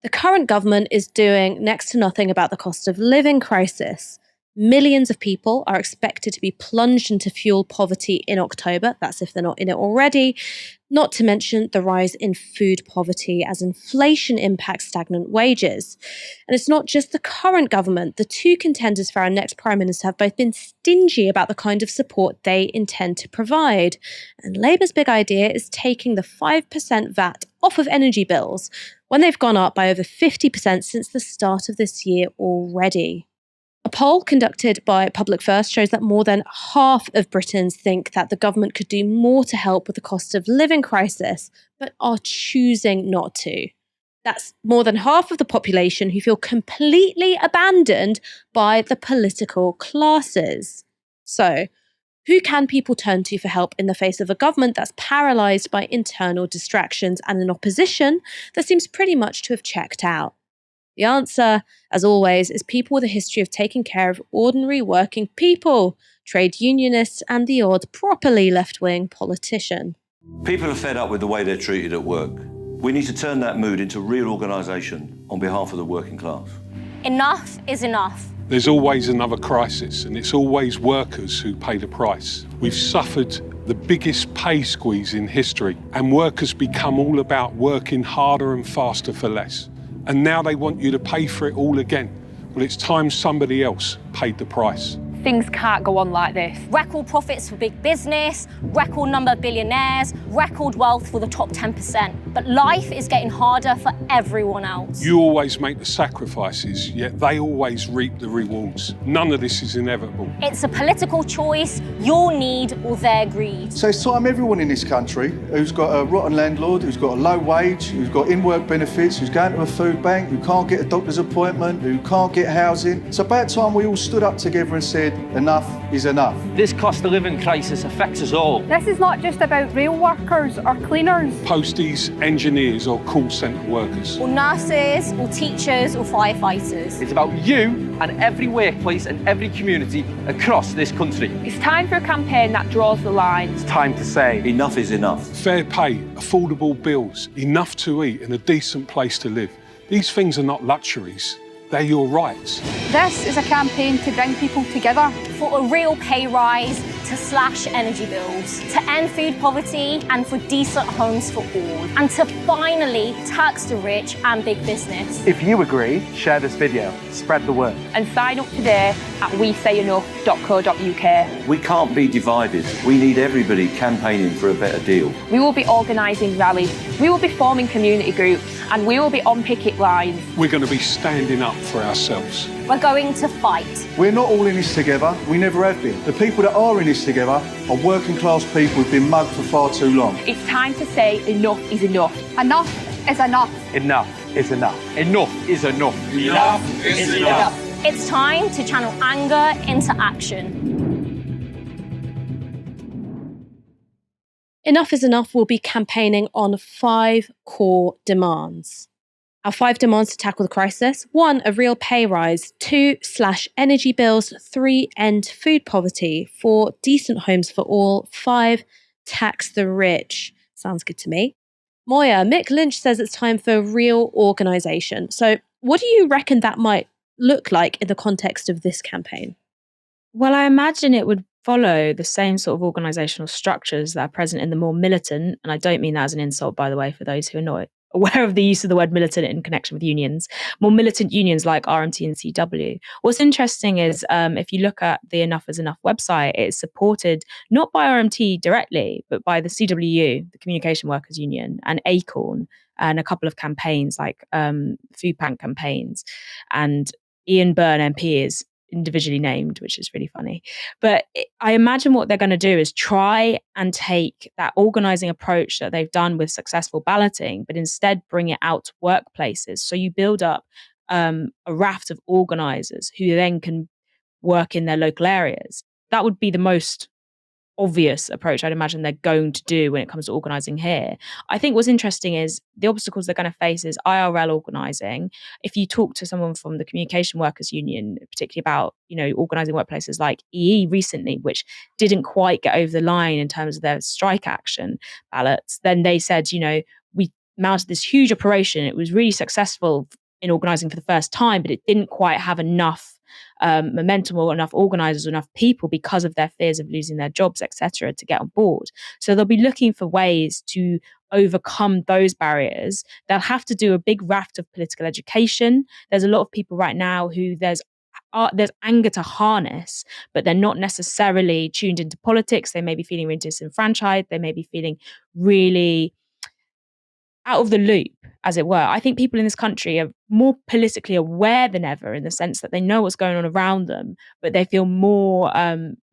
The current government is doing next to nothing about the cost of living crisis. Millions of people are expected to be plunged into fuel poverty in October. That's if they're not in it already. Not to mention the rise in food poverty as inflation impacts stagnant wages. And it's not just the current government. The two contenders for our next Prime Minister have both been stingy about the kind of support they intend to provide. And Labour's big idea is taking the 5% VAT off of energy bills when they've gone up by over 50% since the start of this year already. A poll conducted by Public First shows that more than half of Britons think that the government could do more to help with the cost of living crisis, but are choosing not to. That's more than half of the population who feel completely abandoned by the political classes. So, who can people turn to for help in the face of a government that's paralysed by internal distractions and an opposition that seems pretty much to have checked out? The answer, as always, is people with a history of taking care of ordinary working people, trade unionists, and the odd properly left-wing politician. People are fed up with the way they're treated at work. We need to turn that mood into real organisation on behalf of the working class. Enough is enough. There's always another crisis, and it's always workers who pay the price. We've suffered the biggest pay squeeze in history, and workers become all about working harder and faster for less. And now they want you to pay for it all again. Well, it's time somebody else paid the price. Things can't go on like this. Record profits for big business, record number of billionaires, record wealth for the top 10%. But life is getting harder for everyone else. You always make the sacrifices, yet they always reap the rewards. None of this is inevitable. It's a political choice, your need or their greed. So it's time everyone in this country who's got a rotten landlord, who's got a low wage, who's got in-work benefits, who's going to a food bank, who can't get a doctor's appointment, who can't get housing. It's about time we all stood up together and said, enough is enough. This cost of living crisis affects us all. This is not just about rail workers or cleaners. Posties, engineers or call centre workers. Or nurses, or teachers, or firefighters. It's about you and every workplace and every community across this country. It's time for a campaign that draws the line. It's time to say, enough is enough. Fair pay, affordable bills, enough to eat and a decent place to live. These things are not luxuries. They're your rights. This is a campaign to bring people together. For a real pay rise, to slash energy bills, to end food poverty and for decent homes for all, and to finally tax the rich and big business. If you agree, share this video, spread the word. And sign up today at wesayenough.co.uk. We can't be divided. We need everybody campaigning for a better deal. We will be organising rallies, we will be forming community groups, and we will be on picket lines. We're going to be standing up for ourselves. We're going to fight. We're not all in this together, we never have been. The people that are in this together are working class people who've been mugged for far too long. It's time to say enough is enough. Enough is enough. Enough is enough. enough is enough. Enough is enough. It's time to channel anger into action. Enough is Enough will be campaigning on 5 core demands. Our 5 demands to tackle the crisis: 1, a real pay rise; 2, slash energy bills; 3, end food poverty; 4, decent homes for all; 5, tax the rich. Sounds good to me. Moya, Mick Lynch says it's time for real organisation. So what do you reckon that might look like in the context of this campaign? Well, I imagine it would follow the same sort of organisational structures that are present in the more militant, and I don't mean that as an insult, by the way, for those who are not aware of the use of the word militant in connection with unions, more militant unions like RMT and CW. What's interesting is if you look at the Enough is Enough website, it's supported not by RMT directly, but by the CWU, the Communication Workers Union, and ACORN, and a couple of campaigns like food bank campaigns. And Ian Byrne MP is individually named, which is really funny. But I imagine what they're going to do is try and take that organising approach that they've done with successful balloting, but instead bring it out to workplaces. So you build up a raft of organisers who then can work in their local areas. That would be the most obvious approach I'd imagine they're going to do when it comes to organising here. I think what's interesting is the obstacles they're going to face is IRL organising. If you talk to someone from the Communication Workers Union, particularly about, organising workplaces like EE recently, which didn't quite get over the line in terms of their strike action ballots, then they said, mounted this huge operation. It was really successful in organising for the first time, but it didn't quite have enough momentum or enough organisers or enough people because of their fears of losing their jobs, etc., to get on board. So they'll be looking for ways to overcome those barriers. They'll have to do a big raft of political education. There's a lot of people right now who there's anger to harness, but they're not necessarily tuned into politics. They may be feeling really disenfranchised. They may be feeling really out of the loop, as it were. I think people in this country are more politically aware than ever, in the sense that they know what's going on around them, but they feel more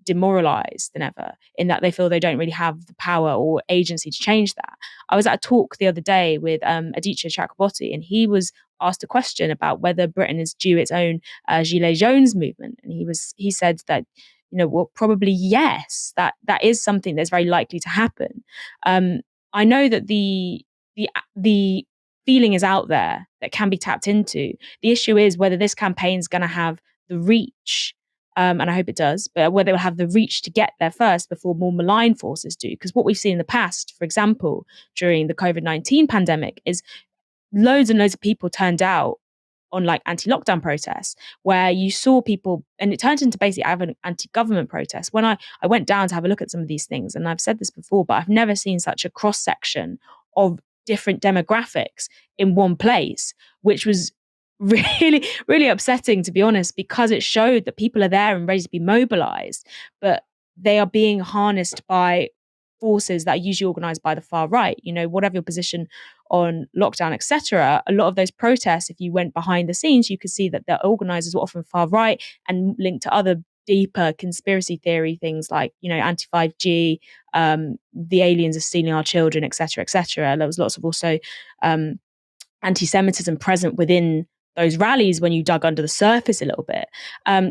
demoralized than ever, in that they feel they don't really have the power or agency to change that. I was at a talk the other day with Adichie Chakraborty, and he was asked a question about whether Britain is due its own Gilets Jaunes movement, and he said that, well, probably yes, that is something that's very likely to happen. I know that the feeling is out there that can be tapped into. The issue is whether this campaign is going to have the reach, and I hope it does, but whether it will have the reach to get there first before more malign forces do. Because what we've seen in the past, for example, during the COVID-19 pandemic, is loads and loads of people turned out on like anti-lockdown protests, where you saw people, and it turned into basically an anti-government protest. When I went down to have a look at some of these things, and I've said this before, but I've never seen such a cross-section of different demographics in one place, which was really, really upsetting, to be honest, because it showed that people are there and ready to be mobilized, but they are being harnessed by forces that are usually organized by the far right. Whatever your position on lockdown, etc., a lot of those protests, if you went behind the scenes, you could see that their organizers were often far right and linked to other deeper conspiracy theory things like, anti-5G, the aliens are stealing our children, etc., etc. There was lots of also anti-Semitism present within those rallies when you dug under the surface a little bit.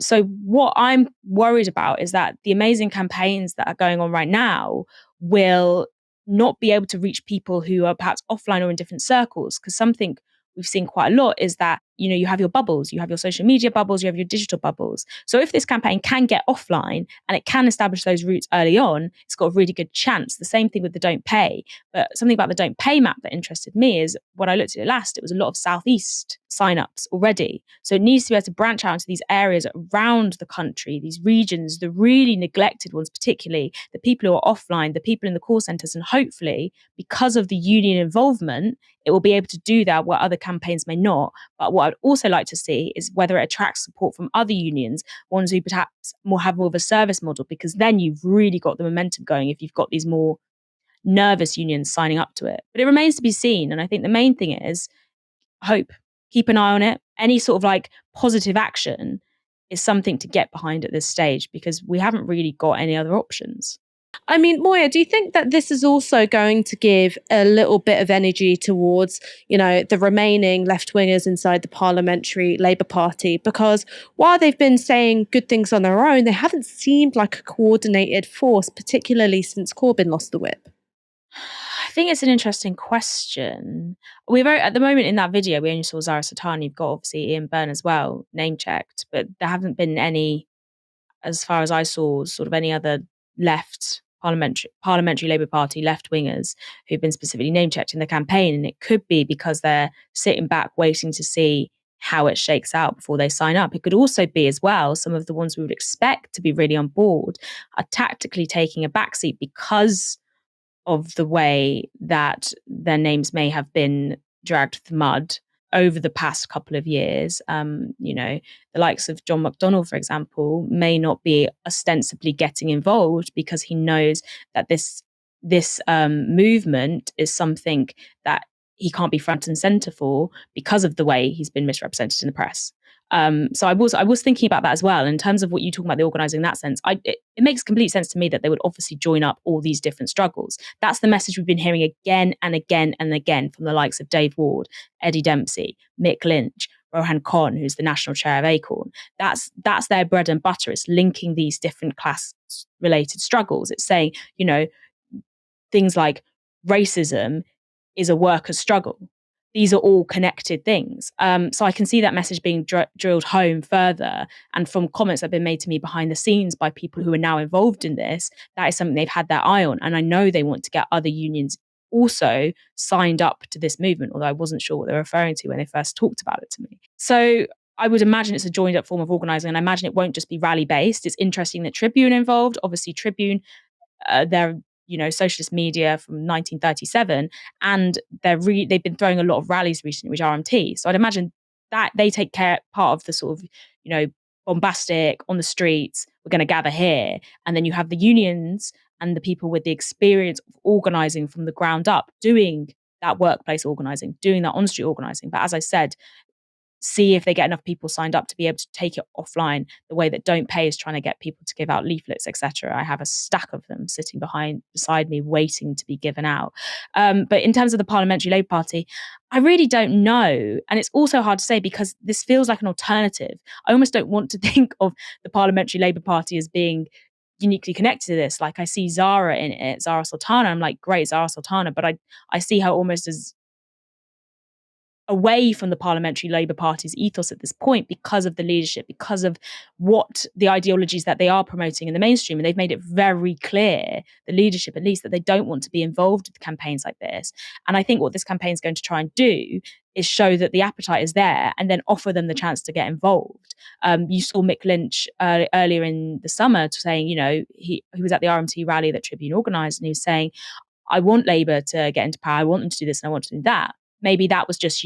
So what I'm worried about is that the amazing campaigns that are going on right now will not be able to reach people who are perhaps offline or in different circles, because something we've seen quite a lot is that, you have your bubbles, you have your social media bubbles, you have your digital bubbles. So if this campaign can get offline and it can establish those routes early on, it's got a really good chance. The same thing with the Don't Pay. But something about the Don't Pay map that interested me is when I looked at it last, it was a lot of Southeast signups already. So it needs to be able to branch out into these areas around the country, these regions, the really neglected ones, particularly the people who are offline, the people in the call centres. And hopefully, because of the union involvement, it will be able to do that where other campaigns may not. But what I'd also like to see is whether it attracts support from other unions, ones who perhaps have more of a service model, because then you've really got the momentum going if you've got these more nervous unions signing up to it. But it remains to be seen. And I think the main thing is hope. Keep an eye on it. Any sort of like positive action is something to get behind at this stage, because we haven't really got any other options. I mean, Moya, do you think that this is also going to give a little bit of energy towards, the remaining left-wingers inside the Parliamentary Labour Party? Because while they've been saying good things on their own, they haven't seemed like a coordinated force, particularly since Corbyn lost the whip. I think it's an interesting question. At the moment in that video, we only saw Zarah Sultana. You've got obviously Ian Byrne as well, name-checked, but there haven't been any, as far as I saw, sort of any other left Parliamentary Labour Party left-wingers who've been specifically name-checked in the campaign. And it could be because they're sitting back waiting to see how it shakes out before they sign up. It could also be as well, some of the ones we would expect to be really on board are tactically taking a backseat because of the way that their names may have been dragged through the mud over the past couple of years. The likes of John McDonnell, for example, may not be ostensibly getting involved because he knows that this movement is something that he can't be front and center for because of the way he's been misrepresented in the press. So I was thinking about that as well. In terms of what you talk about, the organising in that sense, it makes complete sense to me that they would obviously join up all these different struggles. That's the message we've been hearing again and again and again from the likes of Dave Ward, Eddie Dempsey, Mick Lynch, Rohan Khan, who's the national chair of Acorn. That's their bread and butter. It's linking these different class-related struggles. It's saying, things like racism is a workers' struggle. These are all connected things. So I can see that message being drilled home further. And from comments that have been made to me behind the scenes by people who are now involved in this, that is something they've had their eye on. And I know they want to get other unions also signed up to this movement, although I wasn't sure what they were referring to when they first talked about it to me. So I would imagine it's a joined up form of organising, and I imagine it won't just be rally based. It's interesting that Tribune involved. Obviously, Tribune, they're socialist media from 1937, and they've been throwing a lot of rallies recently with RMT. So I'd imagine that they take part of the sort of bombastic on the streets. We're going to gather here, and then you have the unions and the people with the experience of organising from the ground up, doing that workplace organising, doing that on street organising. But as I said, see if they get enough people signed up to be able to take it offline, the way that Don't Pay is trying to get people to give out leaflets, etc. I have a stack of them sitting beside me waiting to be given out. But in terms of the Parliamentary Labour Party, I really don't know. And it's also hard to say because this feels like an alternative. I almost don't want to think of the Parliamentary Labour Party as being uniquely connected to this. Like I see Zarah in it, Zarah Sultana. I'm like, great, Zarah Sultana. But I see her almost as away from the Parliamentary Labour Party's ethos at this point because of the leadership, because of what the ideologies that they are promoting in the mainstream. And they've made it very clear, the leadership at least, that they don't want to be involved with campaigns like this. And I think what this campaign is going to try and do is show that the appetite is there and then offer them the chance to get involved. You saw Mick Lynch earlier in the summer saying, he was at the RMT rally that Tribune organised, and he was saying, I want Labour to get into power, I want them to do this and I want to do that. Maybe that was just,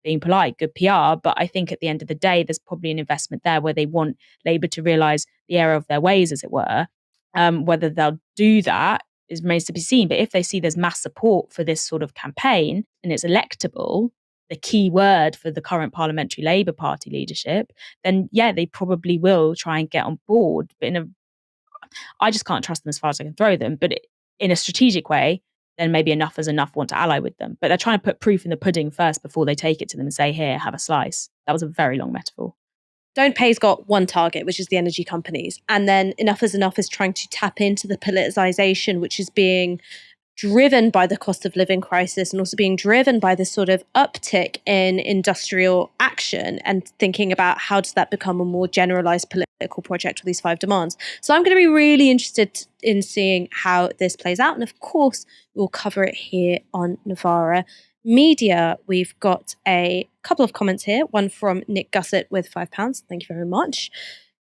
being polite, good PR. But I think at the end of the day, there's probably an investment there where they want Labour to realise the error of their ways, as it were. Whether they'll do that remains to be seen. But if they see there's mass support for this sort of campaign and it's electable, the key word for the current Parliamentary Labour Party leadership, then yeah, they probably will try and get on board. But I just can't trust them as far as I can throw them. But in a strategic way, then maybe enough is enough want to ally with them. But they're trying to put proof in the pudding first before they take it to them and say, here, have a slice. That was a very long metaphor. Don't Pay's got one target, which is the energy companies. And then Enough is Enough is trying to tap into the politicisation, which is being driven by the cost of living crisis and also being driven by this sort of uptick in industrial action, and thinking about how does that become a more generalised political project with these 5 demands. So I'm going to be really interested in seeing how this plays out. And of course, we'll cover it here on Novara Media. We've got a couple of comments here. One from Nick Gussett with £5. Thank you very much.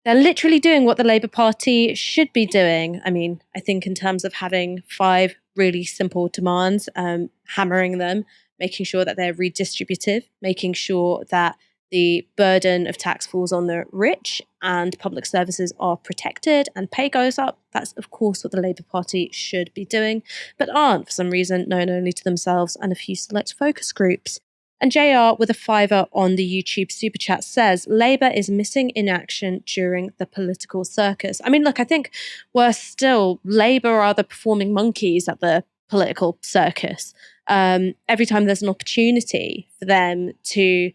They're literally doing what the Labour Party should be doing. I mean, I think in terms of having 5 really simple demands, hammering them, making sure that they're redistributive, making sure that the burden of tax falls on the rich and public services are protected and pay goes up. That's, of course, what the Labour Party should be doing, but aren't for some reason known only to themselves and a few select focus groups. And JR with a £5 on the YouTube Super Chat says, Labour is missing in action during the political circus. I mean, look, I think worse still, Labour are the performing monkeys at the political circus. Every time there's an opportunity for them to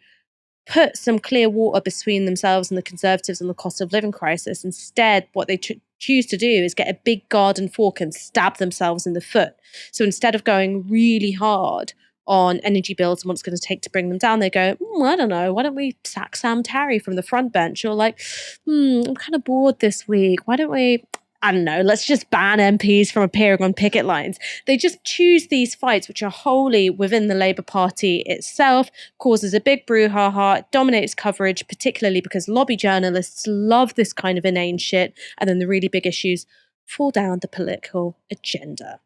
put some clear water between themselves and the Conservatives and the cost of living crisis, instead what they choose to do is get a big garden fork and stab themselves in the foot. So instead of going really hard on energy bills and what it's going to take to bring them down, they go, I don't know, why don't we sack Sam Tarry from the front bench? Or like, I'm kind of bored this week. Why don't we, I don't know, let's just ban MPs from appearing on picket lines. They just choose these fights, which are wholly within the Labour Party itself, causes a big brouhaha, dominates coverage, particularly because lobby journalists love this kind of inane shit, and then the really big issues fall down the political agenda.